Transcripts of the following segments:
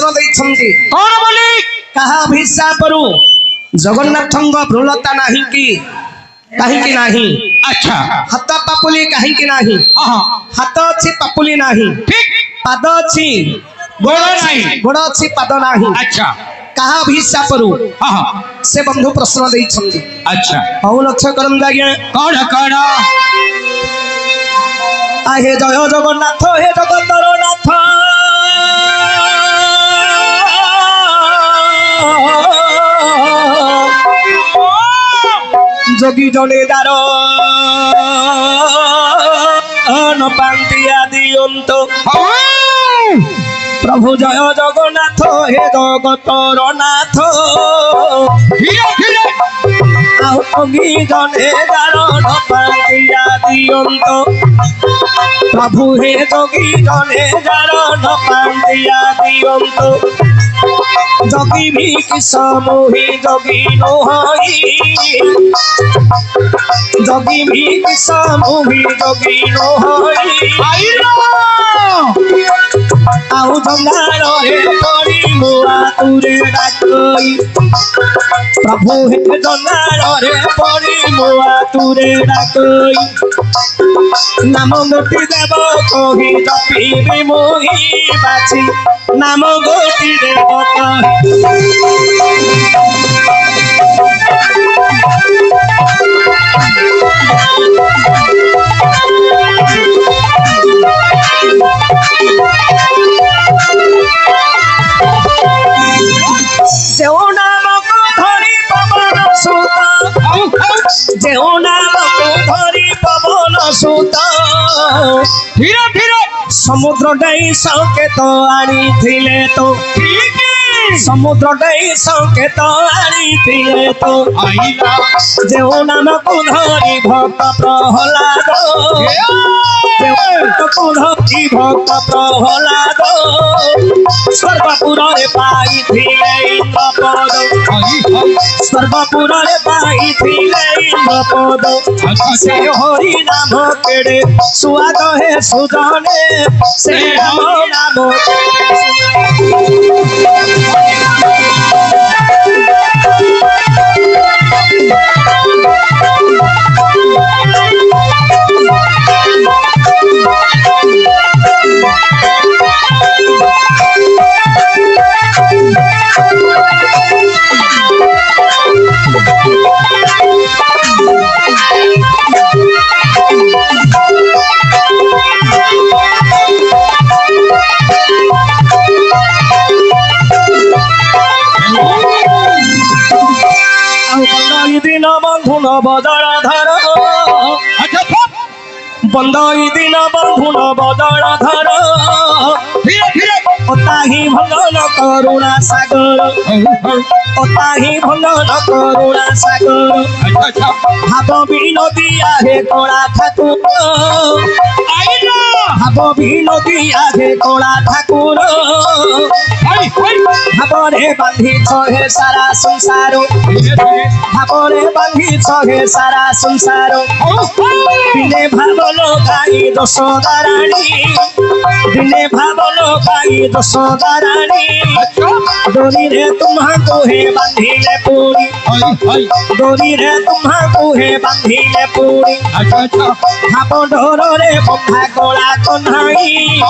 प्रश्न देइछन्ति कौन बोली कहा अभिशापरु जगन्नाथंग भ्रूलता नाही कि काहे कि नाही अच्छा हाथ पापुली काहे कि नाही हाथ अछि पापुली नाही ठीक पाद अछि गोड़ नाही गोड़ अछि पाद नाही अच्छा कहा अभिशापरु से बंधु प्रश्न देइछन्ति अच्छा हौ लक्ष्य करम आज्ञा कौन कौन आहे जय जगन्नाथ हे जगतର नाथ जोगी जने दार न पांति आदि अंत प्रभु जय जगन्नाथ हे जगतर नाथ जोगी जने दार न पांति आदि अंत प्रभु हे जोगी जने दार न पांति आदि अंत जोगी भी किस मोहि जोगी नोहई जोगी भी किस मोहि जोगी नोहई आउ जंगार हे परी मुआ तुरे डाकई प्रभु हे जंगार हे परी मुआ तुरे डाकई नाम गोटी देव कही जपी मोहि बाछी नाम गोटी देव जो नाम को धरी पवन सुत जो नाम को धरी पवन सुत धीरे धीरे समुद्र डाई संकेत आनी थिले तो समुद्र डाई संकेत आनी थिले तो आईला जो नाम को धरी भक्त प्रहलाद को धरी भक्त प्रहलाद स्वर्गपुर रे पाई थिले इंद्रपद स्वर्गपुर रे पाई थिले इंद्रपद से हरि नाम केड़े सुआद है सुजाने से हरि नाम दिन बंधुन बदल धर बंद दिन बंधुन बदल धर धीरे धीरे ओताही भंगन करुणा सागर ओताही भंगन करुणा सागर अच्छा भाव विनोदी आहे कला ठाकुर आईला भाव विनोदी आहे कला ठाकुर भावरे बांधी हे सारा संसार भावरे बांधी हे सारा संसार दिने भावलो गाई दशोदा रानी दिने भावलो गाई दशोदा रानी डोरी रे तुम्हाको हे बांधिले पूरी डोरी रे तुम्हाको हे बांधिले पूरी भाव डोर रे बंधा गोला कन्हाई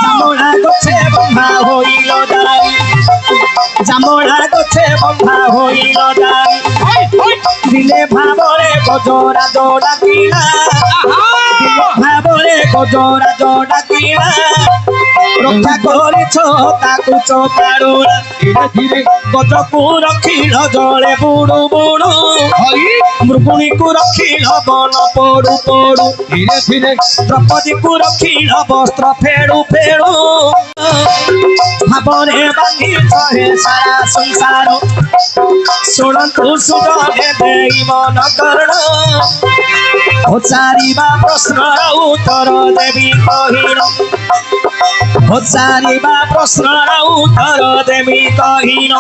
जामुना गछे बंधा होइल दाई जामुना गछे बंधा होइल दाई दिले भावरे गजरा जोड़ा किला दिले भावरे गजरा जोड़ा किला रक्षा करिछ ताकु चोपाड़ोला धीरे धीरे गजकु रखिल जले बुड़ू बुड़ू मृगुणी को रखिल बन पड़ू पड़ू धीरे धीरे द्रौपदी को रखिल वस्त्र फेड़ू फेड़ू भावरे बांधी हे सारा संसार शुणन्तु सुगने देई मन कर्ण पचारिबा प्रश्नर उत्तर देवी कहिन पचारिबा प्रश्नर उत्तर देवी कहिन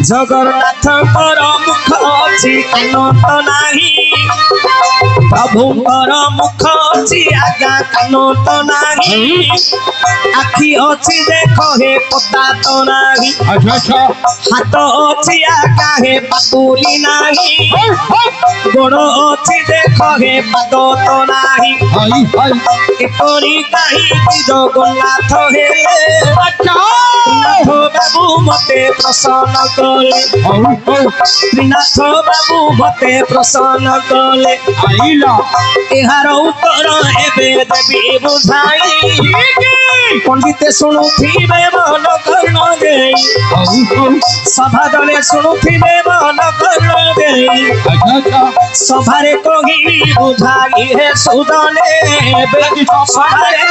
जगन्नाथଙ୍କର मुख ଅଛି କାନ ତ ନାହିଁ ପ୍ରଭୁଙ୍କର ମୁଖ ଅଛି ଆଜ୍ଞା କାନ ତ ନାହିଁ ଆଖି ଅଛି ଦେଖ ହେ ପତା ତ ନାହିଁ अच्छा अच्छा ହାତ ଅଛି ଆଜ୍ଞା ହେ ପାପୁଲି ନାହିଁ ଗୋଡ଼ ଅଛି ଦେଖ ହେ ପାଦ ତ ନାହିଁ हाय हाय ଏପରି କାହିଁକି ଜଗନ୍ନାଥ ହେଲେ अच्छा ତ୍ରିନାଥ ବାବୁ ମତେ ପ୍ରସନ୍ନ କଲେ हाउ हाउ ତ୍ରିନାଥ ବାବୁ ମତେ ପ୍ରସନ୍ନ କଲେ आइला ଏହାର ଉତ୍ତର ଏବେ ଦେବି ବୁଝାଇ ପଣ୍ଡିତେ ଶୁଣୁଥିବେ ମନ କର୍ଣ୍ଣ ଦେଇ हाउ हाउ ସଭା ଜଣେ ଶୁଣୁଥିବେ ମନ କର୍ଣ୍ଣ ଦେଇ अच्छा अच्छा ସଭାରେ କହିବି ବୁଝାଇ ହେ ସୁଦନେ ଏବେ ସଭାରେ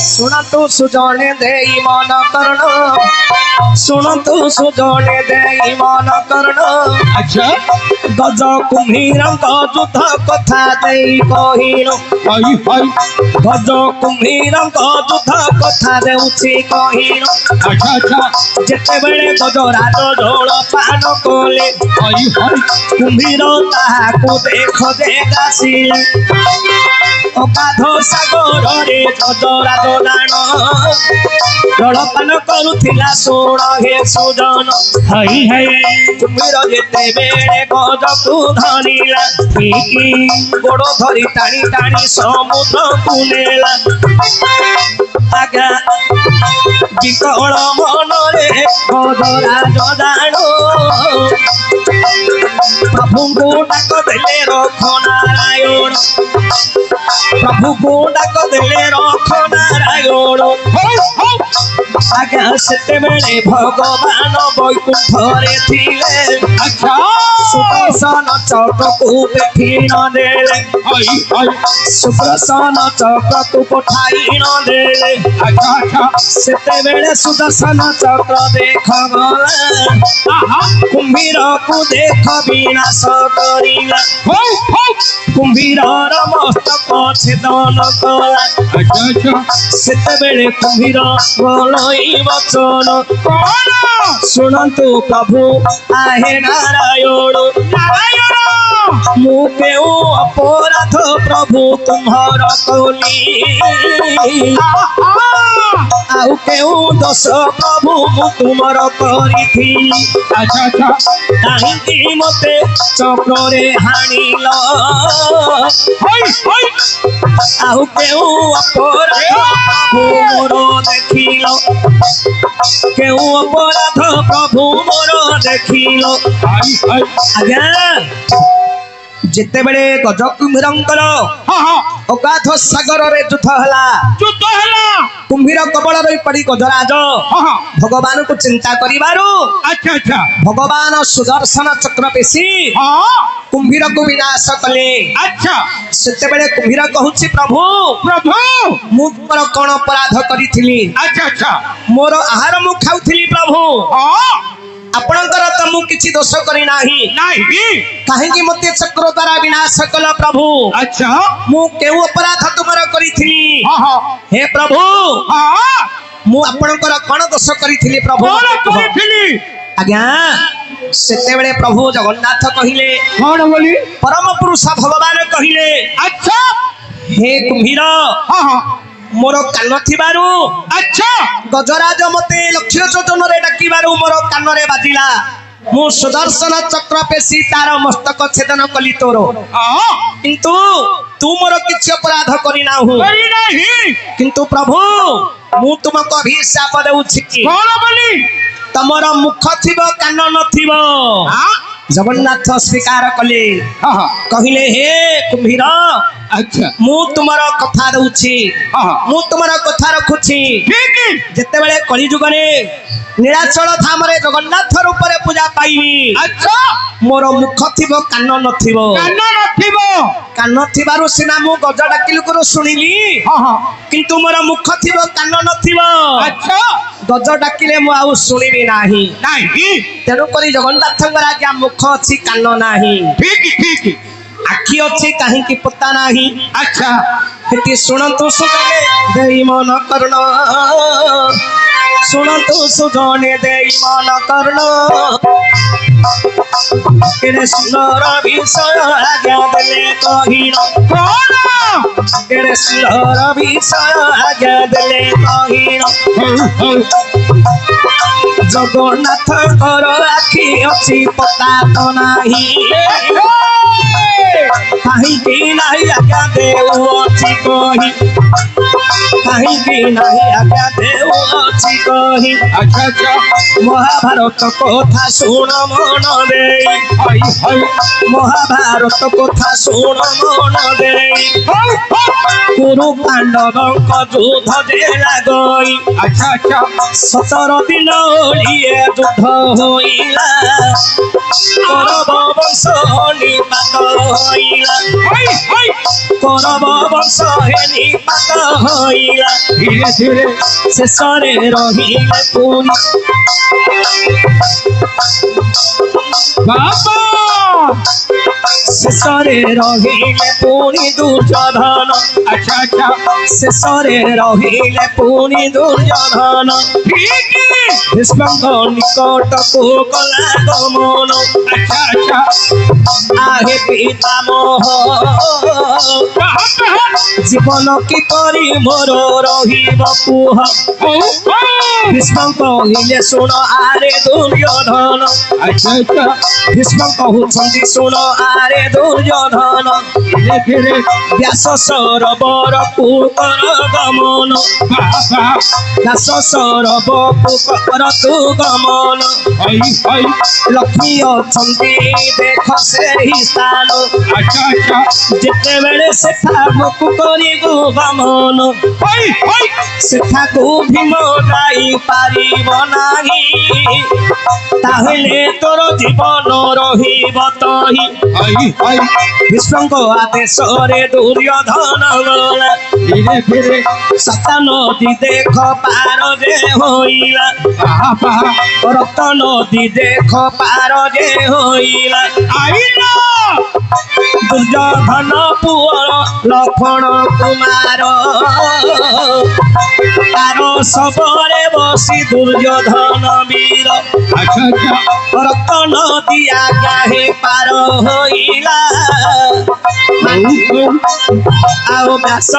ଶୁଣନ୍ତୁ ସୁଜଣେ ଦେଇ ମନ କର୍ଣ୍ଣ ଶୁଣନ୍ତୁ ସୁଜଣେ ଦେଇ ମନ କର୍ଣ୍ଣ अच्छा ଗଜ କୁମ୍ଭୀରଙ୍କ ଯୁଦ୍ଧ କଥା ଦେଇ କହିଲ हाय हाय ଗଜ କୁମ୍ଭୀରଙ୍କ ଯୁଦ୍ଧ କଥା ଦେଉଛି କହିଲ अच्छा अच्छा ଯେତେବେଳେ ଗଜରାଜ ଝୋଳ ପାନ କଲେ हाय हाय କୁମ୍ଭୀର ତାହାକୁ ଦେଖ ଦେଖାସିଲେ ଅଗାଧ ସାଗରରେ ଗଜରାଜ ଦାଣ ଜଳପାନ କରୁଥିଲା ଶୁଣ ହେ ସୁଜନ ହାଇ ହାଇ କୁମ୍ଭୀର ଯେତେବେଳେ ଗଜକୁ ଧରିଲା ଗୋଡ଼ ଧରି ଟାଣି ଟାଣି ସମୁଦ୍ରକୁ ନେଲା ଆଜ୍ଞା ବିକଳ ମନରେ ଗଜରାଜ ଦାଣ ପ୍ରଭୁଙ୍କୁ ଡାକ ଦେଲେ ରଖ ନାରାୟଣ ପ୍ରଭୁଙ୍କୁ ଡାକ ଦେଲେ ରଖ ନାରାୟଣ ଆଜ୍ଞା ସେତେବେଳେ ଭଗବାନ ବୈକୁଣ୍ଠରେ ଥିଲେ अच्छा ସୁଦର୍ଶନ ଚକ୍ରକୁ ଦେଖି ନ ଦେଲେ हाय हाय ସୁଦର୍ଶନ ଚକ୍ରକୁ ପଠାଇ ନ ଦେଲେ अच्छा अच्छा ସେତେବେଳେ ସୁଦର୍ଶନ ଚକ୍ର ଦେଖ ଗଲା आहा କୁମ୍ଭୀରକୁ ଦେଖ ବିନାଶ କରିଲା हाउ हाउ କୁମ୍ଭୀରର ମସ୍ତକ ଛେଦନ କଲା अच्छा अच्छा ସେତେବେଳେ କୁମ୍ଭୀର ବୋଲଇ ବଚନ कौन ଶୁଣନ୍ତୁ ପ୍ରଭୁ ଆହେ ନାରାୟଣ नारायण ମୁଁ କେଉଁ ଅପରାଧ ପ୍ରଭୁ ତୁମ୍ଭର କଲି ଆଉ କେଉଁ ଦୋଷ ପ୍ରଭୁ ମୁଁ ତୁମର କରିଥିଲି अच्छा अच्छा କାହିଁକି ମତେ ଚକ୍ରରେ ହାଣିଲ हाय हाय ଆଉ କେଉଁ ଅପରାଧ ପ୍ରଭୁ ମୋର ଦେଖିଲ କେଉଁ ଅପରାଧ ପ୍ରଭୁ ମୋର ଦେଖିଲ हाय हाय ଆଜ୍ଞା ଯେତେବେଳେ ଗଜ କୁମ୍ଭୀରଙ୍କର हाँ हाँ ଅଗାଧ ସାଗରରେ ଯୁଦ୍ଧ ହେଲା युद्ध हैला କୁମ୍ଭୀର କବଳରେ ପଡ଼ି ଗଜରାଜ हाँ हाँ ଭଗବାନଙ୍କୁ ଚିନ୍ତା କରିବାରୁ अच्छा अच्छा ଭଗବାନ ସୁଦର୍ଶନ ଚକ୍ର ପେଶି हाँ କୁମ୍ଭୀରକୁ ବିନାଶ କଲେ अच्छा ସେତେବେଳେ କୁମ୍ଭୀର କହୁଛି ପ୍ରଭୁ प्रभु ମୁଁ ତୁମର କଣ ଅପରାଧ କରିଥିଲି अच्छा अच्छा ମୋର ଆହାର ମୁଁ ଖାଉଥିଲି ପ୍ରଭୁ हाँ ଆପଣଙ୍କର ତ ମୁଁ କିଛି ଦୋଷ କରିନାହିଁ नहीं କାହିଁକି ମୋତେ ଚକ୍ର ଦ୍ୱାରା ବିନାଶ କଲ ପ୍ରଭୁ अच्छा ମୁଁ କେଉଁ ଅପରାଧ ତୁମର କରିଥିଲି हाँ हाँ ହେ ପ୍ରଭୁ हाँ ମୁଁ ଆପଣଙ୍କର କଣ ଦୋଷ କରିଥିଲି ପ୍ରଭୁ कौन ମୋତେ କୁହ। करिथिली ଆଜ୍ଞା ସେତେବେଳେ ପ୍ରଭୁ ଜଗନ୍ନାଥ କହିଲେ कौन बोली ପରମ ପୁରୁଷ ଭଗବାନ କହିଲେ अच्छा ହେ କୁମ୍ଭୀର हाँ हाँ ମୋର କାନ ଥିବାରୁ अच्छा ଗଜରାଜ ମତେ ଲକ୍ଷ୍ୟ ଯୋଜନାରେ ଡାକିବାରୁ ମୋର କାନରେ ବାଜିଲା ମୁଁ ସୁଦର୍ଶନ ଚକ୍ର ପେଶି ତାର ମସ୍ତକ ଛେଦନ କଲି ତୋର हाँ କିନ୍ତୁ ତୁ ମୋର କିଛି ଅପରାଧ କରିନାହୁଁ करी नहीं କିନ୍ତୁ ପ୍ରଭୁ ମୁଁ ତୁମକୁ ଅଭିଶାପ ଦେଉଛି କି कौन बोली ତମର ମୁଖ ଥିବ କାନ ନଥିବ हाँ ଜଗନ୍ନାଥ ସ୍ୱୀକାର କଲେ हाँ हाँ କହିଲେ ହେ କୁମ୍ଭୀର अच्छा ମୁଁ ତୁମର କଥା ଦଉଛି हाँ हाँ ମୁଁ ତୁମର କଥା ରଖୁଛି ठीक है ଯେତେବେଳେ କଳିଯୁଗରେ ନୀଳାଚଳ ଧାମରେ ଜଗନ୍ନାଥ ରୂପରେ ପୂଜା ପାଇବି अच्छा ମୋର ମୁଖ ଥିବ କାନ ନଥିବ कान नथिबो କାନ ଥିବାରୁ ସିନା ମୁଁ ଗଜ ଡାକିଲୁକୁରୁ ଶୁଣିଲି हाँ हाँ କିନ୍ତୁ ମୋର ମୁଖ ଥିବ କାନ ନଥିବ अच्छा ଗଜ ଡାକିଲେ ମୁଁ ଆଉ ଶୁଣିବି ନାହିଁ नहीं ତେଣୁକରି ଜଗନ୍ନାଥଙ୍କର ଆଜ୍ଞା ମୁଖ ଅଛି କାନ ନାହିଁ ठीक है ଆଖି ଅଛି କାହିଁକି ପତା ନାହିଁ ଆଚ୍ଛା ଏଠି ଶୁଣନ୍ତୁ ସୁଜନେ ଦେଇ ମନ କର୍ଣ୍ଣ ଶୁଣନ୍ତୁ ସୁଜନେ ଦେଇ ମନ କର୍ଣ୍ଣ କେଡ଼େ ସୁନ୍ଦର ବିଷୟ ଆଜ୍ଞା ଦେଲେ କହିଣ କଣ କେଡ଼େ ସୁନ୍ଦର ବିଷୟ ଆଜ୍ଞା ଦେଲେ କହିଣ ଜଗନ୍ନାଥଙ୍କର ଆଖି ଅଛି ପତା ତ ନାହିଁ କାହିଁକି ନାହିଁ ଆଜ୍ଞା ଦେଉଅଛି କହି କାହିଁକି ନାହିଁ ଆଜ୍ଞା ଦେଉଅଛି କହି ଆଚ୍ଛା ଆଚ୍ଛା ମହାଭାରତ କଥା ଶୁଣ ମନ ଦେଇ ହାଇ ହାଇ ମହାଭାରତ କଥା ଶୁଣ ମନ ଦେଇ କୁରୁ ପାଣ୍ଡବଙ୍କ ଯୁଦ୍ଧ ଯେ ଲାଗଇ ଆଚ୍ଛା ଆଚ୍ଛା 17 ଦିନ ଓଳିଏ ଯୁଦ୍ଧ ହୋଇଲା କୌରବ ବଂଶ ନିପାତ ହୋଇଲା ହାଇ ହାଇ କୌରବ ବଂଶ ନିପାତ ହୋଇଲା ଧୀରେ ଧୀରେ ଶେଷରେ ରହିଲେ ପୁଣି ବାବା ଶେଷରେ ରହିଲେ ପୁଣି ଦୁର୍ଯ୍ୟୋଧନ ଆଚ୍ଛା ଆଚ୍ଛା ଶେଷରେ ରହିଲେ ପୁଣି ଦୁର୍ଯ୍ୟୋଧନ ଠିକ ଭୀଷ୍ମଙ୍କ ନିକଟକୁ ଗଲା ଗମନ ଆଚ୍ଛା ଆଚ୍ଛା ଆହେ ପିତାମହ ଜୀବନ କିପରି ମୋର ରହିବ କୁହ ଭୀଷ୍ମ କହିଲେ ଶୁଣ ଆରେ ଦୁର୍ଯ୍ୟୋଧନ ଆଚ୍ଛା ଆଚ୍ଛା ଭୀଷ୍ମ କହୁଛନ୍ତି ଶୁଣ ଆରେ ଦୁର୍ଯ୍ୟୋଧନ ଧୀରେ ଧୀରେ ବ୍ୟାସ ସରୋବରକୁ କର ଗମନ ବାବା ବ୍ୟାସ ସରୋବରକୁ କର ତୁ ଗମନ ହାଇ ହାଇ ଲକ୍ଷ୍ମୀ ଅଛନ୍ତି ଦେଖ ସେହି ସ୍ଥାନ ଆଚ୍ଛା ଆଚ୍ଛା ଯେତେବେଳେ ସେଠାକୁ କରିବୁ ଗମନ ହାଇ ହାଇ ସେଠାକୁ ଭୀମ ଯାଇ ପାରିବ ନାହିଁ ତାହେଲେ ତୋର ଜୀବନ ରହିବ ତହି ହାଇ ହାଇ ଭୀଷ୍ମଙ୍କ ଆଦେଶରେ ଦୁର୍ଯ୍ୟୋଧନ ଗଲା ଧୀରେ ଧୀରେ 7 ନଦୀ ଦେଖ ପାର ଯେ ହୋଇଲା ବାବା ରକ୍ତ ନଦୀ ଦେଖ ପାର ଯେ ହୋଇଲା ଆଇଲା ଦୁର୍ଯ୍ୟୋଧନ ପୁଅର ଲକ୍ଷ୍ମଣ କୁମାର ତାର ଶବରେ ବସି ଦୁର୍ଯ୍ୟୋଧନ ବୀର ଆଚ୍ଛା ଆଚ୍ଛା ରକ୍ତ ନଦୀ ଆଜ୍ଞା ହେ ପାର ହୋଇଲା ଆଉ ବ୍ୟାସ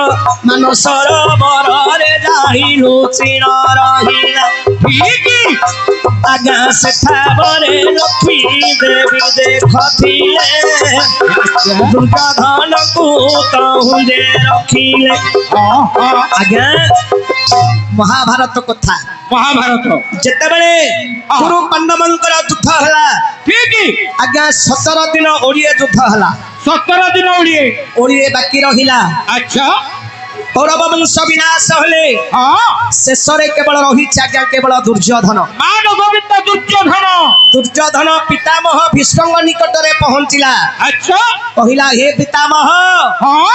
ମାନସର ବରରେ ଯାଇ ଲୁଚିଣ ରହିଲା ଠିକ ଆଜ୍ଞା ସେଠାବରେ ଲକ୍ଷ୍ମୀ ଦେବୀ ଦେଖଥିଲେ ଦୁର୍ଯ୍ୟୋଧନକୁ ତହୁଁରେ ରଖିଲେ ଆଜ୍ଞା ମହାଭାରତ କଥା ମହାଭାରତ ଯେତେବେଳେ କୁରୁ ପାଣ୍ଡବଙ୍କର ଯୁଦ୍ଧ ହେଲା ଠିକ ଆଜ୍ଞା 17 ଦିନ ଓଳିଏ ଯୁଦ୍ଧ ହେଲା 17 ଦିନ ଓଳିଏ ବାକି ରହିଲା ଆଚ୍ଛା କୌରବ ବଂଶ ବିନାଶ ହେଲେ ହଁ ଶେଷରେ କେବଳ ରହିଛି ଆଜ୍ଞା କେବଳ ଦୁର୍ଯ୍ୟୋଧନ ମାନ ଗୋବିନ୍ଦ ଦୁର୍ଯ୍ୟୋଧନ ଦୁର୍ଯ୍ୟୋଧନ ପିତାମହ ଭୀଷ୍ମଙ୍କ ନିକଟରେ ପହଞ୍ଚିଲା ଆଚ୍ଛା କହିଲା ହେ ପିତାମହ ହଁ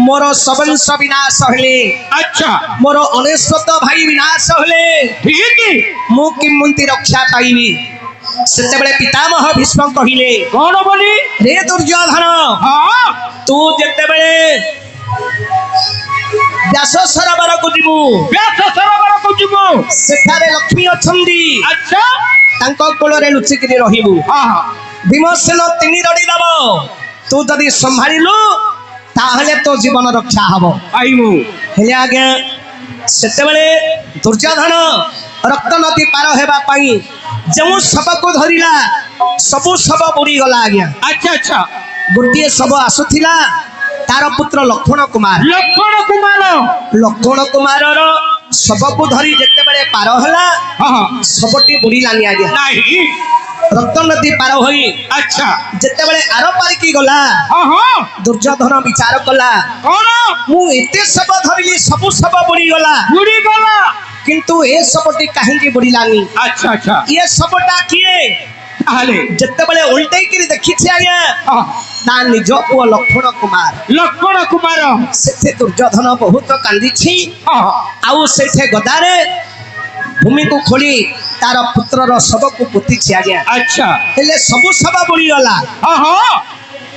ମୋର ସବଂଶ ବିନାଶ ହେଲେ ଆଚ୍ଛା ମୋର 99 ଭାଇ ବିନାଶ ହେଲେ ଠିକ ମୁଁ କେମିତି ରକ୍ଷା ପାଇବି ସେତେବେଳେ ପିତାମହ ଭୀଷ୍ମ କହିଲେ କଣ ବୋଲି ରେ ଦୁର୍ଯ୍ୟୋଧନ ହଁ ତୁ ଯେତେବେଳେ ବ୍ୟାସ ସରୋବରକୁ ଯିବୁ ବ୍ୟାସ ସରୋବରକୁ ଯିବୁ ସେଠାରେ ଲକ୍ଷ୍ମୀ ଅଛନ୍ତି ଆଚ୍ଛା ତାଙ୍କ କୋଳରେ ଲୁଚିକିରି ରହିବୁ ହଁ ହଁ ଭୀମସେନ 3 ରଡ଼ି ଦବ ତୁ ଯଦି ସମ୍ଭାଳିଲୁ ତାହେଲେ ତୋ ଜୀବନ ରକ୍ଷା ହବ ଆଇମୁ ହେଲେ ଆଜ୍ଞା ସେତେବେଳେ ଦୁର୍ଯ୍ୟୋଧନ ରକ୍ତ ନଦୀ ପାର ହେବା ପାଇଁ ଯେଉଁ ଶବକୁ ଧରିଲା ସବୁ ଶବ ବୁଡ଼ିଗଲା ଆଜ୍ଞା ଆଚ୍ଛା ଆଚ୍ଛା ଗୋଟିଏ ଶବ ଆସୁଥିଲା ତାର ପୁତ୍ର ଲକ୍ଷ୍ମଣ କୁମାର ଲକ୍ଷ୍ମଣ କୁମାରର ଶବକୁ ଧରି ଯେତେବେଳେ ପାର ହେଲା ହଁ ହଁ ଶବଟି ବୁଡ଼ିଲାନି ଆଜ୍ଞା ନାହିଁ ରକ୍ତ ନଦୀ ପାର ହୋଇ ଆଚ୍ଛା ଯେତେବେଳେ ଆର ପାରିକି ଗଲା ହଁ ହଁ ଦୁର୍ଯ୍ୟୋଧନ ବିଚାର କଲା କଣ ମୁଁ ଏତେ ଶବ ଧରିଲି ସବୁ ଶବ ବୁଡ଼ିଗଲା ବୁଡ଼ି ଗଲା କିନ୍ତୁ ଏ ଶବଟି କାହିଁକି ବୁଡ଼ିଲାନି ଆଚ୍ଛା ଆଚ୍ଛା ଏ ଶବଟା କିଏ ତାହେଲେ ଯେତେବେଳେ ଉଲ୍ଟେଇକିରି ଦେଖିଛି ଆଜ୍ଞା ତା ନିଜ ପୁଅ ଲକ୍ଷ୍ମଣ କୁମାର ଲକ୍ଷ୍ମଣ କୁମାର ସେଠି ଦୁର୍ଯ୍ୟୋଧନ ବହୁତ କାନ୍ଦିଛି ଆଉ ସେଠି ଗଦାରେ ଭୂମିକୁ ଖୋଳି ତାର ପୁତ୍ରର ଶବକୁ ପୋତିଛି ଆଜ୍ଞା ଆଚ୍ଛା ହେଲେ ସବୁ ଶବ ବୁଡ଼ିଗଲା ହଁ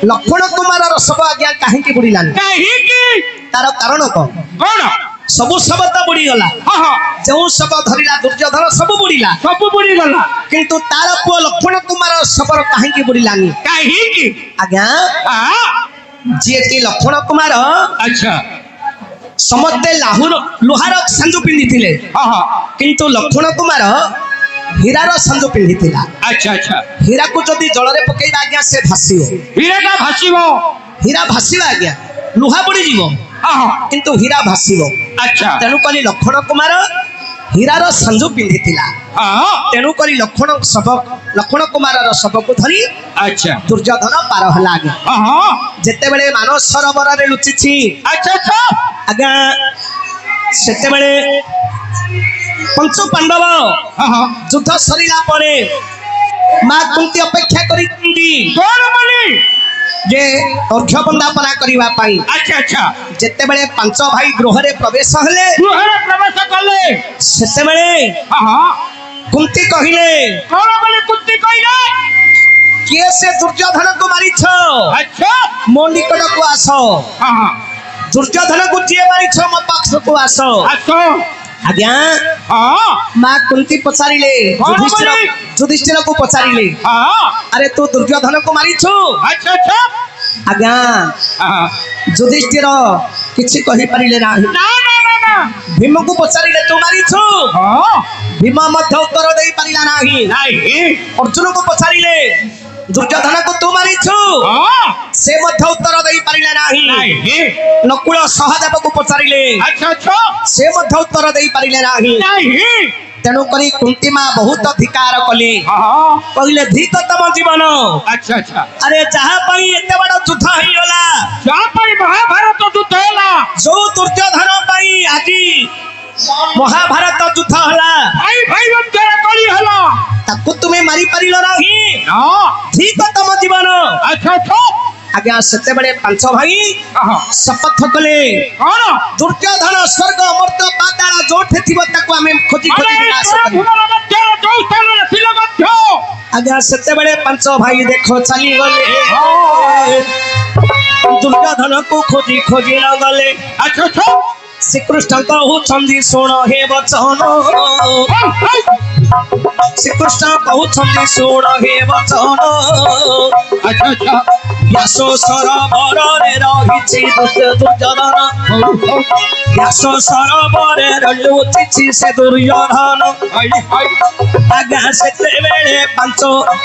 ଲକ୍ଷ୍ମଣ କୁମାରର ଶବ ଆଜ୍ଞା କାହିଁକି ବୁଡ଼ିଲାନି? କାହିଁକି? ତାର କାରଣ କଣ? କଣ? ସବୁ ଶବ ତ ବୁଡ଼ିଗଲା, ହଁ ହଁ, ଯେଉଁ ଶବ ଧରିଲା ଦୁର୍ଯ୍ୟୋଧନ ସବୁ ବୁଡ଼ିଲା, ସବୁ ବୁଡ଼ିଗଲା। କିନ୍ତୁ ତାର ପୁଅ ଲକ୍ଷ୍ମଣ କୁମାର ଶବର କାହିଁକି ବୁଡ଼ିଲାନି? କାହିଁକି? ଆଜ୍ଞା ଯିଏକି ଲକ୍ଷ୍ମଣ କୁମାର ଆଚ୍ଛା, ସମସ୍ତେ ଲୁହାର ସାଞ୍ଜୁ ପିନ୍ଧିଥିଲେ, ହଁ ହଁ, କିନ୍ତୁ ଲକ୍ଷ୍ମଣ କୁମାର ହୀରାର ସାଞ୍ଜୁ ପିନ୍ଧିଥିଲା। ଆଚ୍ଛା ଆଚ୍ଛା। ହୀରାକୁ ଯଦି ଜଳରେ ପକେଇବା ଆଜ୍ଞା ସେ ଭାସିବ, ହୀରାଟା ଭାସିବ। ହୀରା ଭାସିବ ଆଜ୍ଞା, ଲୁହା ବୁଡ଼ିଯିବ ହଁ ହଁ, କିନ୍ତୁ ହୀରା ଭାସିବ। ଆଚ୍ଛା, ତେଣୁକରି ଲକ୍ଷ୍ମଣ କୁମାର ହୀରାର ସାଞ୍ଜୁ ପିନ୍ଧିଥିଲା। ହଁ, ତେଣୁକରି ଲକ୍ଷ୍ମଣ କୁମାରର ଶବକୁ ଧରି ଆଚ୍ଛା, ଦୁର୍ଯ୍ୟୋଧନ ପାର ହେଲା ଆଜ୍ଞା। ହଁ ହଁ, ଯେତେବେଳେ ମାନସ ସରୋବରରେ ଲୁଚିଛି ଆଚ୍ଛା ଆଚ୍ଛା, ଆଜ୍ଞା, ସେତେବେଳେ ପଞ୍ଚୁ ପାଣ୍ଡବ ହଁ ହଁ, ଯୁଦ୍ଧ ସରିଲା ପରେ ମା କୁନ୍ତୀ ଅପେକ୍ଷା କରିଛନ୍ତି କଣ ବୋଲି? ଯେ ଅର୍ଘ୍ୟ ବନ୍ଦାପନା କରିବା ପାଇଁ। ଆଚ୍ଛା ଆଚ୍ଛା, ଯେତେବେଳେ ପାଞ୍ଚ ଭାଇ ଗୃହରେ ପ୍ରବେଶ ହେଲେ ଗୃହରେ ପ୍ରବେଶ କଲେ। ସେତେବେଳେ ହଁ ହଁ, କୁନ୍ତୀ କହିଲେ, କଣ ବୋଲି କୁନ୍ତୀ କହିଲେ? କିଏ ସେ ଦୁର୍ଯ୍ୟୋଧନକୁ ମାରିଛ? ଆଚ୍ଛା, ମୋ ନିକଟକୁ ଆସ। ହଁ ହଁ, ଦୁର୍ଯ୍ୟୋଧନକୁ ଯିଏ ମାରିଛ ମୋ ପାଖକୁ ଆସ। ଆସ। ଆଜ୍ଞା ହଁ, ମା କୁନ୍ତୀ ପଚାରିଲେ, କଣ ବୋଲି? ଯୁଧିଷ୍ଠିରକୁ ପଚାରିଲେ, ହଁ, ଆରେ ତୁ ଦୁର୍ଯ୍ୟୋଧନକୁ ମାରିଛୁ? ଆଚ୍ଛା ଆଚ୍ଛା, ଆଜ୍ଞା ହଁ, ଯୁଧିଷ୍ଠିର କିଛି କହିପାରିଲେ ନାହିଁ। ନା ନା ନା ନା, ଭୀମକୁ ପଚାରିଲେ ତୁ ମାରିଛୁ? ହଁ, ଭୀମ ମଧ୍ୟ ଉତ୍ତର ଦେଇପାରିଲା ନାହିଁ। ନାହିଁ, ଅର୍ଜୁନକୁ ପଚାରିଲେ ଦୁର୍ଯ୍ୟୋଧନକୁ ତୁ ମାରିଛୁ? ହଁ, ସେ ମଧ୍ୟ ଉତ୍ତର ଦେଇପାରିଲେ ନାହିଁ। ନାହିଁ, ନକୁଳ ସହଦେବକୁ ପଚାରିଲେ, ଆଚ୍ଛା ଆଚ୍ଛା, ସେ ମଧ୍ୟ ଉତ୍ତର ଦେଇପାରିଲେ ନାହିଁ। ନାହିଁ, ତେଣୁକରି କୁନ୍ତୀ ମା ବହୁତ ଧିକାର କଲେ, ହଁ, କହିଲେ ଧିକ ତମ ଜୀବନ। ଆଚ୍ଛା ଆଚ୍ଛା, ଆରେ ଯାହା ପାଇଁ ଏତେ ବଡ ଯୁଦ୍ଧ ହେଇଗଲା, ଯାହା ପାଇଁ ମହାଭାରତ ଯୁଦ୍ଧ ହେଲା, ଯୋଉ ଦୁର୍ଯ୍ୟୋଧନ ପାଇଁ ଆଜି ମହାଭାରତ ଯୁଦ୍ଧ ହେଲା, ଭାଇ ଭାଇ ମଧ୍ୟରେ କଳି ହେଲା, ତାକୁ ତୁମେ ମାରିପାରିଲ ନାହିଁ। ନା, ଧିକ ତମ ଜୀବନ। ଆଚ୍ଛା ଆଚ୍ଛା, ଆଜ୍ଞା ସେତେବେଳେ ପାଞ୍ଚ ଭାଇ ହଁ, ଶପଥ କଲେ, କଣ? ଦୁର୍ଯ୍ୟୋଧନ ସ୍ୱର୍ଗ ଅମର୍ତ୍ୟ ପାତାଳ ଯୋଉଠି ଥିବ ତାକୁ ଆମେ ଖୋଜି ମାନେ ଖୋଜି ବିନାଶ କରିବୁ। ଭୂମର ମଧ୍ୟରେ ଯୋଉ ସ୍ଥାନରେ ଥିଲେ ମଧ୍ୟ, ଆଜ୍ଞା ସେତେବେଳେ ପାଞ୍ଚ ଭାଇ ଦେଖ ଚାଲିଗଲେ, ଦୁର୍ଯ୍ୟୋଧନକୁ ଖୋଜି ଖୋଜି ନ ଗଲେ। ଆଚ୍ଛା ଆଚ୍ଛା, ଶ୍ରୀକୃଷ୍ଣ କହୁଛନ୍ତି ଶୁଣ ହେ ବଚନ, ଶ୍ରୀକୃଷ୍ଣ କହୁଛନ୍ତି ଶୁଣ ହେ ବଚନ, ଆଚ୍ଛା ଆଚ୍ଛା, ବ୍ୟାସ ସରୋବରରେ ରହିଛି ଦୁର୍ଯ୍ୟୋଧନ, ବ୍ୟାସ ସରୋବରରେ ଲୁଚିଛି ସେ ଦୁର୍ଯ୍ୟୋଧନ। ଆଜ୍ଞା ସେତେବେଳେ ପାଞ୍ଚ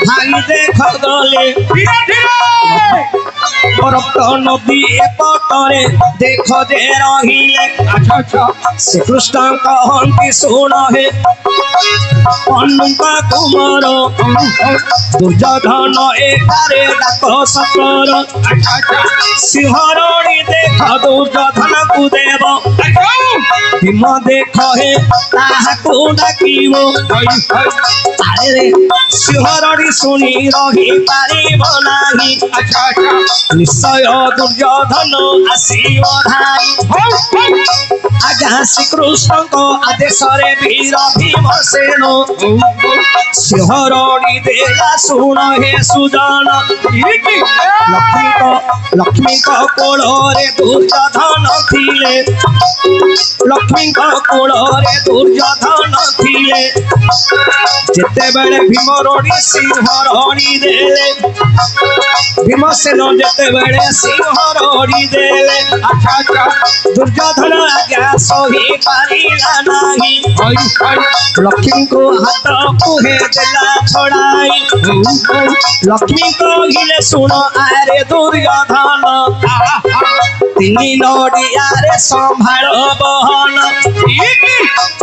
ଭାଇ ଦେଖ ଗଲେ, ଧୀରେ ଧୀରେ, ରକ୍ତ ନଦୀ ଏପଟରେ ଦେଖ ଯେ ରହିଲେ। ଆଚ୍ଛା ଆଚ୍ଛା, ଶ୍ରୀକୃଷ୍ଣ କହନ୍ତି ଶୁଣ ହେ ଅନୁପା କୁମାର, ଦୁର୍ଯ୍ୟୋଧନ ଏଠାରେ ଡାକ ସକର, ଆଚ୍ଛା ଆଚ୍ଛା, ସିଂହରଣୀ ଦେଖ ଦୁର୍ଯ୍ୟୋଧନକୁ ଦେବ, ଭୀମ ଦେଖ ହେ ତାହାକୁ ଡାକିବ। ଆରେ ସିଂହରଣୀ ଶୁଣି ରହିପାରିବ ନାହିଁ, ଆଚ୍ଛା ଆଚ୍ଛା, ନିଶ୍ଚୟ ଦୁର୍ଯ୍ୟୋଧନ ଆସିବ ଧାଇଁ। ଆଜ୍ଞା ଶ୍ରୀକୃଷ୍ଣଙ୍କ ଆଦେଶରେ ବୀର ଭୀମସେନ ସିଂହରଣୀ ଦେଲା ଶୁଣ ହେ ସୁଜନ, ଲକ୍ଷ୍ମୀଙ୍କ କୋଳରେ ଦୁର୍ଯ୍ୟୋଧନ ଥିଲେ, ଲକ୍ଷ୍ମୀଙ୍କ କୋଳରେ ଦୁର୍ଯ୍ୟୋଧନ ଥିଲେ। ଯେତେବେଳେ ଭୀମରଣୀ ସିଂହରଣୀ ଦେଲେ, ଭୀମସେନ ଯେତେବେଳେ ସିଂହରଣୀ ଦେଲେ, ଆଚ୍ଛା ଆଚ୍ଛା, ଦୁର୍ଯ୍ୟୋଧନ ଆଜ୍ଞା ସହି ପାରିଲା ନାହିଁ, ଲକ୍ଷ୍ମୀଙ୍କୁ ହାତକୁ ହେ ଦେଲା ଛଡାଇ। ଲକ୍ଷ୍ମୀ କହିଲେ ଶୁଣ ଆରେ ଦୁର୍ଯ୍ୟୋଧନ, ତିନି ନଡ଼ିଆରେ ସମ୍ଭାଳ ବହନ,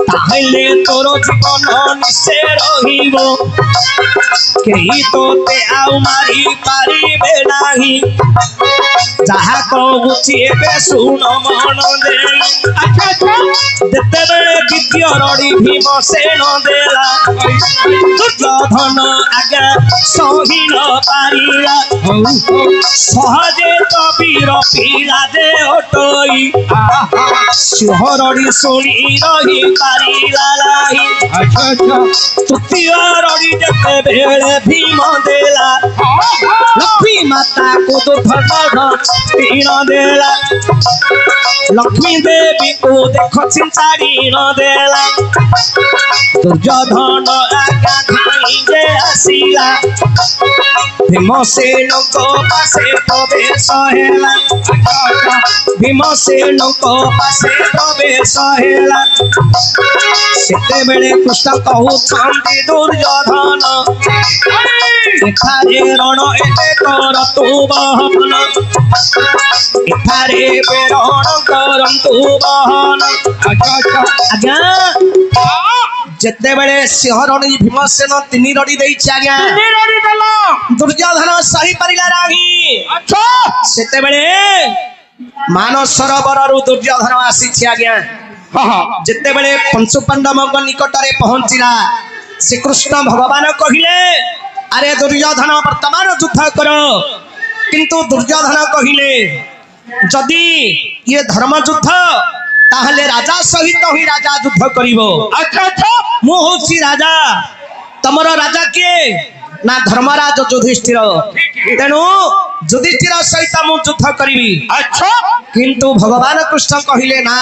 ତାହେଲେ ତୋର ଜୀବନ ନିଶ୍ଚେ ରହିବ, କେହି ତୋତେ ଆଉ ମାରି ପାରିବେ ନାହିଁ। ଯାହା କହୁଛି ଏବେ ଶୁଣ ମନ ଦେଇ। ଆଚ୍ଛା ଆଚ୍ଛା, ଯେତେବେଳେ ଦ୍ୱିତୀୟ ରଡ଼ି ଭୀମସେନ ଦେଲା, ଦୁର୍ଯ୍ୟୋଧନ ଆଜ୍ଞା ସହି ନ ପାରିଲା, ସହଜେ କବିର ପିଲା ଯେ ଅଟଇ, ସିଂହରଣୀ ଶୁଣି ରହି ପାରିଲା ନାହିଁ। ଆଚ୍ଛା ଆଚ୍ଛା, ତୃତୀୟ ରଡ଼ି ସେତେବେଳେ ଭୀମ ଦେଲା ଲକ୍ଷ୍ମୀ ମାତା କୁ ଦୁଧ ଛିଣ ଦେଲା ଲକ୍ଷ୍ମୀ ଦେବୀ କୁ ଦେଖ ଛିଞ୍ଚାଡ଼ିଣ ଦେଲା ଦୁର୍ଯ୍ୟୋଧନ ଆଗା ଧାଇଁ ଯେ ଆସିଲା ଭୀମସେନଙ୍କ ପାଶେ ପ୍ରବେଶ ହେଲା ଭୀମସେନଙ୍କ ପାଶେ ପ୍ରବେଶ ହେଲା ସେତେବେଳେ କୃଷ୍ଣ କହୁଛନ୍ତି ଦୁର୍ଯ୍ୟୋଧନ ଏଠାରେ ରଣ ଏବେ କର ତୁ ବହନ ଏଠାରେ ଏବେ ରଣ କରନ୍ତୁ ବହନ ଆଜ୍ଞା ଯେତେବେଳେ ସିଂହରଣୀ ଭୀମସେନ ତିନି ରଡ଼ି ଦେଇଛି ଆଜ୍ଞା ଦୁର୍ଯ୍ୟୋଧନ ସହି ପାରିଲା ନାହିଁ ସେତେବେଳେ ମାନ ସରୋବରରୁ ଦୁର୍ଯ୍ୟୋଧନ ଆସିଛି ଆଜ୍ଞା ଯେତେବେଳେ ପଞ୍ଚୁ ପାଣ୍ଡବଙ୍କ ନିକଟରେ ପହଞ୍ଚିଲା ଶ୍ରୀକୃଷ୍ଣ ଭଗବାନ କହିଲେ ଆରେ ଦୁର୍ଯ୍ୟୋଧନ ବର୍ତ୍ତମାନ ଯୁଦ୍ଧ କର କିନ୍ତୁ ଦୁର୍ଯ୍ୟୋଧନ କହିଲେ ଯଦି ଇଏ ଧର୍ମ ଯୁଦ୍ଧ ତାହେଲେ ରାଜା ସହିତ ହିଁ ରାଜା ଯୁଦ୍ଧ କରିବ ମୁଁ ହଉଛି ରାଜା ତମର ରାଜା କିଏ ନା ଧର୍ମରାଜ ଯୁଧିଷ୍ଠିର ତେଣୁ ଯୁଧିଷ୍ଠିର ସହିତ ମୁଁ ଯୁଦ୍ଧ କରିବି କିନ୍ତୁ ଭଗବାନ କୃଷ୍ଣ କହିଲେ ନା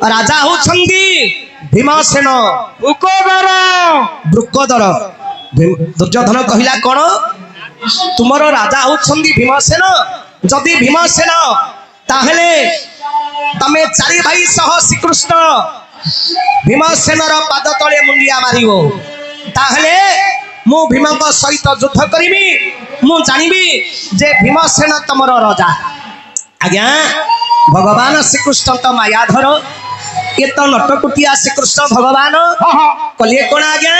ରାଜା ହଉଛନ୍ତି ଭୀମସେନ ବୃକୋଦର ଦୁର୍ଯ୍ୟୋଧନ କହିଲା କଣ ତୁମର ରାଜା ହଉଛନ୍ତି ଭୀମସେନ ଯଦି ଭୀମସେନ ତାହେଲେ ତମେ ଚାରି ଭାଇ ସହ ଶ୍ରୀକୃଷ୍ଣ ଭୀମସେନର ପାଦ ତଳେ ମୁଣ୍ଡିଆ ମାରିବ ତାହେଲେ ମୁଁ ଭୀମଙ୍କ ସହିତ ଯୁଦ୍ଧ କରିବି ମୁଁ ଜାଣିବି ଯେ ଭୀମସେନ ତମର ରାଜା ଆଜ୍ଞା ଭଗବାନ ଶ୍ରୀକୃଷ୍ଣ ତ ମାୟାଧର ଏ ତ ନଟକୁଟିଆ ଶ୍ରୀକୃଷ୍ଣ ଭଗବାନ କଲେ କଣ ଆଜ୍ଞା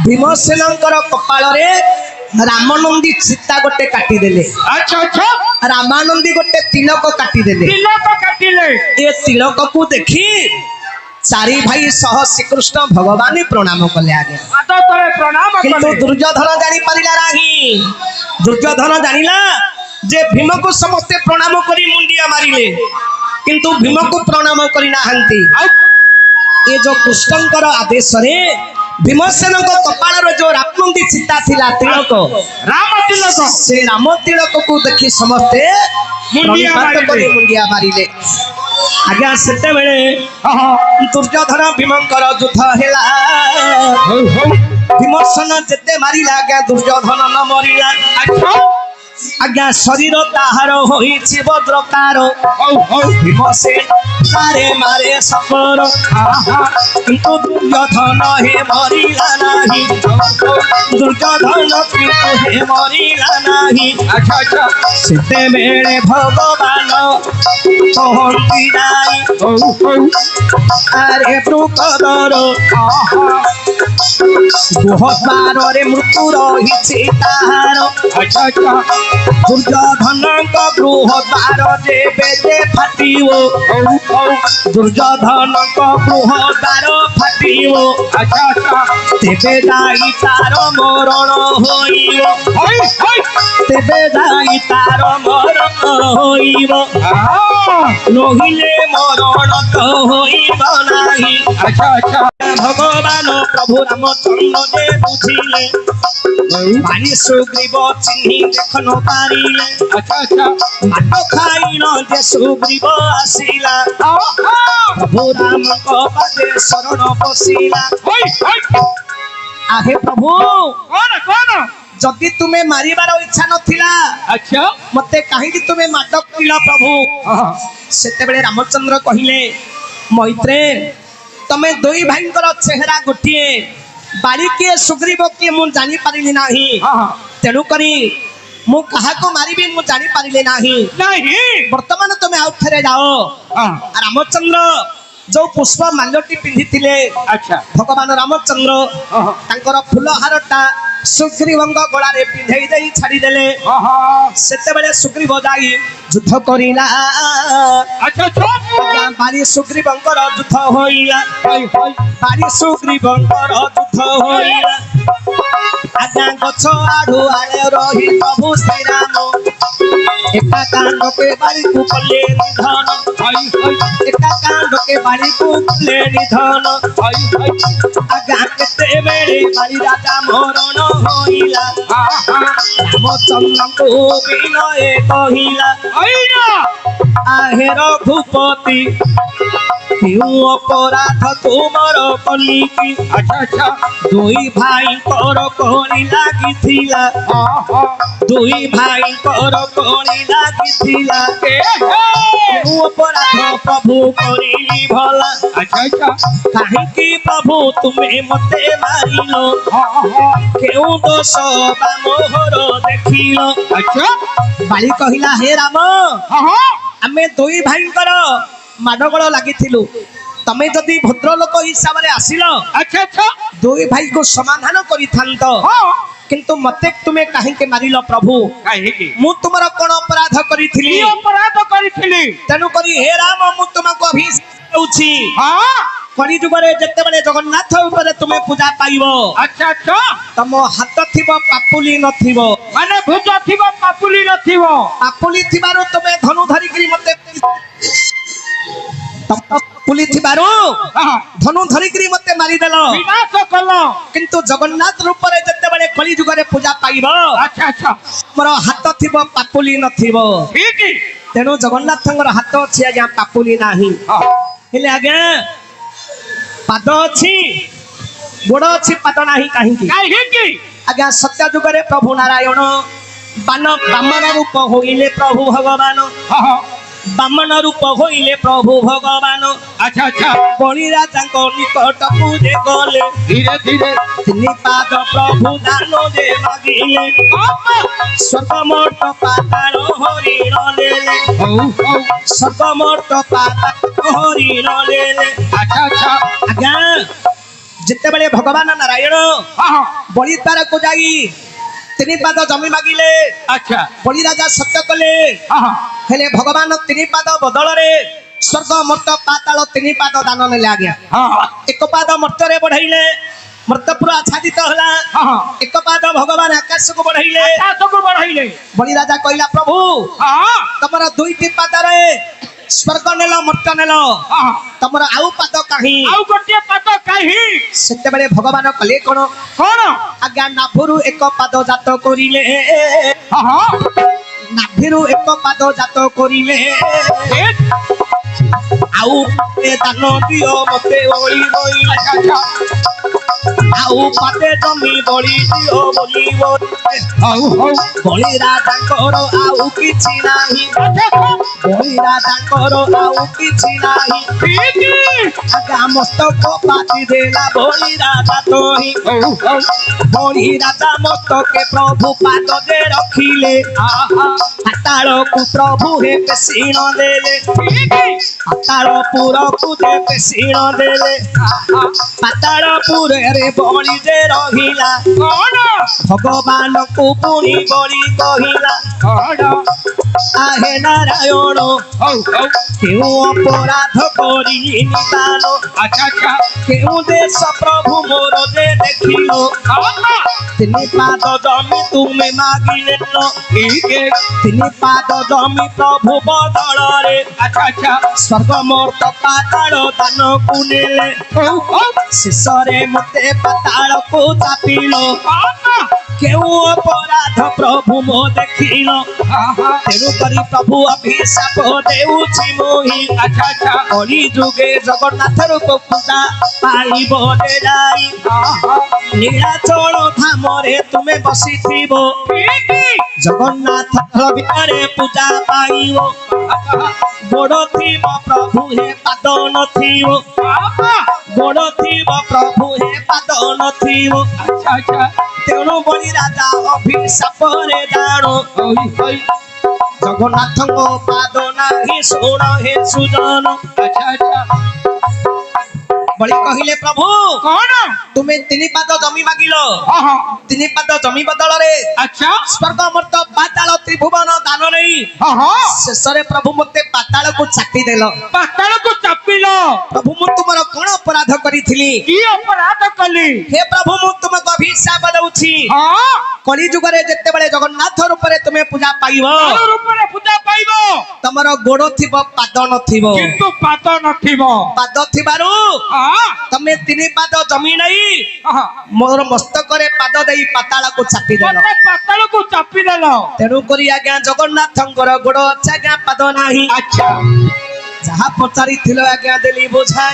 ଭୀମସେନଙ୍କର କପାଳରେ ରାମନନ୍ଦୀ ଚିତା ଗୋଟେ କାଟିଦେଲେ ରାମାନନ୍ଦୀ ଗୋଟେ ତିଲକ କାଟିଦେଲେ ଏ ତିଲକକୁ ଦେଖି ଚାରି ଭାଇ ସହ ଶ୍ରୀକୃଷ୍ଣ ଭଗବାନ ପ୍ରଣାମ କଲେ ଆଜ୍ଞା କିନ୍ତୁ ଦୁର୍ଯ୍ୟୋଧନ ଜାଣିପାରିଲା ନାହିଁ ଦୁର୍ଯ୍ୟୋଧନ ଜାଣିଲା ଯେ ଭୀମକୁ ସମସ୍ତେ ପ୍ରଣାମ କରି ମୁଣ୍ଡିଆ ମାରିଲେ କିନ୍ତୁ ଭୀମକୁ ପ୍ରଣାମ କରିନାହାନ୍ତି ଏ ଯୋଉ କୃଷ୍ଣଙ୍କର ଆଦେଶରେ ଭୀମସେନଙ୍କ କପାଳର ଯୋଉ ରାମନନ୍ଦୀ ଚିତା ଥିଲା ତିଳକ ସେ ରାମ ତିଳକକୁ ଦେଖି ସମସ୍ତେ ମୁଣ୍ଡିଆ ମାରିଲେ ଆଜ୍ଞା ସେତେବେଳେ ଦୁର୍ଯ୍ୟୋଧନ ଭୀମଙ୍କର ଯୁଦ୍ଧ ହେଲା ଭୀମସେନ ଯେତେ ମାରିଲା ଆଜ୍ଞା ଦୁର୍ଯ୍ୟୋଧନ ନ ମରିଲା ଆଜ୍ଞା ଶରୀର ତାହାର ହୋଇଛି ବଜ୍ରକାର ଭୀମସେନ ମାରେ ମାରେ ସଫର କିନ୍ତୁ ଦୁର୍ଯ୍ୟୋଧନ ହେ ମରିଲା ନାହିଁ ଦୁର୍ଯ୍ୟୋଧନ କିନ୍ତୁ ହେ ମରିଲା ନାହିଁ ସେତେବେଳେ ଭଗବାନ କହନ୍ତି ନାହିଁ ଆରେ ବୃକୋଦର ଗୁହଦ୍ୱାରରେ ମୃତ୍ୟୁ ରହିଛି ତାହାର ଦୁର୍ଯ୍ୟୋଧନଙ୍କ ଗୃହଦ୍ୱାର ଯେବେ ଯେ ଫାଟିବ ଦୁର୍ଯ୍ୟୋଧନଙ୍କ ଗୃହଦ୍ୱାର ଫାଟିବ ତେବେ ଯାଇ ତାର ମରଣ ହୋଇବ ତେବେ ଯାଇ ତାର ମରଣ ହୋଇବ ନହିଲେ ମରଣ ତ ହୋଇବ ନାହିଁ ଭଗବାନ ପ୍ରଭୁ ରାମଚନ୍ଦ୍ର ଯେ ବୁଝିଲେ ଭାରି ସୁଗ୍ରୀବ ଚିହ୍ନି ଦେଖ ନ ପାରିଲେ ମାଟ ଖାଇଲ ଯେ ସୁଗ୍ରୀବ ଆସିଲା ପ୍ରଭୁ ରାମଙ୍କ ପାଦେ ଶରଣ ପଶିଲା ଆହେ ପ୍ରଭୁ ଯଦି ତୁମେ ମାରିବାର ଇଚ୍ଛା ନଥିଲା ମତେ କାହିଁକି ତୁମେ ମାଟ କରିଲ ପ୍ରଭୁ ସେତେବେଳେ ରାମଚନ୍ଦ୍ର କହିଲେ ମୈତ୍ରେ ତମେ ଦୁଇ ଭାଇଙ୍କର ଚେହେରା ଗୋଟିଏ ବାଡ଼ି କିଏ ସୁଗ୍ରୀବ କିଏ ମୁଁ ଜାଣିପାରିଲି ନାହିଁ ତେଣୁ କରି ମୁଁ କାହାକୁ ମାରିବି ମୁଁ ଜାଣିପାରିଲି ନାହିଁ ବର୍ତ୍ତମାନ ତମେ ଆଉ ଥରେ ଯାଅ ରାମଚନ୍ଦ୍ର ଯୋଉ ପୁଷ୍ପ ମାଲ୍ୟଟି ପିନ୍ଧିଥିଲେ ଭଗବାନ ରାମଚନ୍ଦ୍ର ତାଙ୍କର ଫୁଲହାରଟା ସୁଗ୍ରୀବଙ୍କ ଗଳାରେ ପିନ୍ଧେଇ ଦେଇ ଛାଡ଼ିଦେଲେ ସେତେବେଳେ ସୁଗ୍ରୀବ ଯାଇ ଯୁଦ୍ଧ କରିଲା ବାରି ସୁଗ୍ରୀବଙ୍କର ଯୁଦ୍ଧ ହୋଇଲା ବାରି ସୁଗ୍ରୀବଙ୍କର ଯୁଦ୍ଧ ହୋଇଲା ଆଜ୍ଞା ଗଛ ଆଡୁ ଆଡେ ରହି ପ୍ରଭୁ ଶ୍ରୀରାମ एका कांड के बाड़ी को कले निधन हाय हाय एका कांड के बाड़ी को कले निधन हाय हाय आगा केते बेले बाड़ी राजा मरण होइला आहा रामचंद्र को विनय कहिला आइना आहे रघुपति क्यों अपराध तुमर कली की अच्छा अच्छा दुई भाई कर कली लागिथिला आहा दुई भाई कर कली लागिथिला ए हे क्यों अपराध प्रभु करिली भला अच्छा अच्छा काहे प्रभु तुम्हें मते मारिलो आहा क्यों दोष बा मोहर देखिलो अच्छा बाली कहिला हे राम आहा आमे दुई भाईंकर माडगोल लागिथिलु तमे जदि भद्रलोक हिसाब रे आसिलो अच्छा अच्छा दुई भाई को समाधान करिथांत हां किंतु मते तुमे काहे के मारिलो प्रभु काहे की मु तुमर कोन अपराध करिथिली की अपराध करिथिली तेनु करी हे राम मु तुमको अभिषेक देउछि हां कली जुगरे जत्ते बेले जगन्नाथ ऊपर तुमे पूजा पाइबो अच्छा अच्छा तम हाथ थिबो पापुली नथिबो माने भूत थिबो पापुली नथिबो पापुली थिबारो तुमे धनु धरि करी मते तम पापुली थिबारो हां धनु धरि करी मते मारी देलो विनाश कलो किंतु जगन्नाथ रूप रे जत्ते बेले कली जुगरे पूजा पाइबो अच्छा अच्छा मोर हाथ थिबो पापुली नथिबो ठीक तेनु जगन्नाथंगर हाथ अछि आज्ञा पापुली नाही हां हेले आज्ञा पाद अछि गोड़ अछि पाद नाही काहे की काहे की आज्ञा सत्य जुगरे प्रभु नारायण बामन रूप होइले प्रभु भगवान हां बामन रूप होइले प्रभु भगवान अच्छा अच्छा बलि राजाको निकट पूजे गले धीरे धीरे तिनी पाद प्रभु दान दे मागिले स्वर्गमर्त पाताल हरिण लेले ओ ओ स्वर्गमर्त पाताल हरिण लेले अच्छा अच्छा आज्ञा जिते बेले भगवान नारायण हां बलि द्वार को जाई तिनी पाद जमी मागिले अच्छा बलि राजा सत्य कले हां हेले भगवान तिनी पाद बदल रे स्वर्ग मर्त पाताल तिनी पाद दान नेले आज्ञा हां एक पाद मर्त रे बढ़ाइले मर्त पूरा आच्छादित होला हां एक पाद भगवान आकाश को बढ़ाइले आकाश को बढ़ाइले बलि राजा कहला प्रभु हां तमरा दुईटी पाद रे स्वर्ग नेलो मर्त नेलो हां तमरा आउ पाद काही आउ गोटे पाद काहे सेते बेले भगवान कले कोन कोन आज्ञा नाभुरु एक पाद जात करिले हां नाभिरु एक पाद जात करिले आउ ए दान दियो मते ओई ओई अच्छा अच्छा आउ पाते जमी बलि दियो बोली हाउ हाउ बलि राजांकर आउ किछि नाही बलि राजांकर आउ किछि नाही ठीक आगा मस्तक पाति देला बलि राजा तोही ओ ओ बलि राजा मस्तके प्रभु पाद दे रखिले आहा पाताल को प्रभु हे पेशीण देले ठीक पातालपुर को जे पेशीण देले आहा पातालपुर रे बलि जे रहिला कोन भगवान को पुणी बलि कहिला कोन आहे नारायण ओ ओ क्यों अपराध करी निदान अच्छा अच्छा क्यों देश प्रभु मोर जे देखिलो कोन तिनी पाद जमी तुमे मागिले ठीक है तिनी पाद जमी प्रभु बदल रे अच्छा अच्छा स्वर्ग मर्त पाताल दान को नेले ओ ओ शेषरे मते पाताल को चापिलो कोन क्यों अपराध प्रभु मो देखिलो आहा तेनु करी प्रभु अभिशाप देउछि मोहि अच्छा अच्छा कली जुगे जगन्नाथ रूप पूजा पाइबो दे जाई आहा नीलाचल धामरे तुमे बसिथिबो ठीक जगन्नाथ हृदय पूजा पाइबो गोड़ थिबो प्रभु हे पाद नथिबो आहा गोड़ थिबो प्रभु हे पाद नथिबो अच्छा अच्छा तेणु बलि राजा अभिशाप रे दाणो ओई ओई जगन्नाथଙ୍କ ପାଦ ନାହିଁ ଶୁଣ ହେ ସୁଜନ अच्छा अच्छा बलि कहिले प्रभु कौन तुमे तिनी पाद जमी मागिल हाँ हाँ तिनी पाद जमी बदल रे अच्छा स्वर्ग मर्त पाताल त्रिभुवन दान नहीं हाँ हाँ शेष रे प्रभु मते पाताल को चापी देल पाताल को चापिल प्रभु मु तुमर कोन अपराध करिथिली की अपराध कली हे प्रभु मु तुमको अभिशाप दउछि हाँ কলি যুগরে যেতেবেলে জগন্নাথ রূপে তুমি পূজা পাইব তার রূপরে পূজা পাইব তোমার গোড় থিব পাদ নথিব কিন্তু পাত নথিব পাদ থিবারু তুমি তিনি পাদ জমি নাই মোর মস্তকরে পাদ দেই পাতাଳକୁ চাপি দেଲ মତେ ପାତାଳକୁ ଚାପି ଦେଲ ତେଣୁ କରି ଆଜ୍ଞା ଜଗନ୍ନାଥଙ୍କର ଗୋଡ଼ ଅଛି ଆଜ୍ଞା ପାଦ ନାହିଁ ଆଚ୍ଛା ଯାହା ପଚାରିଥିଲ ଆଜ୍ଞା ଦେଲି ବୁଝା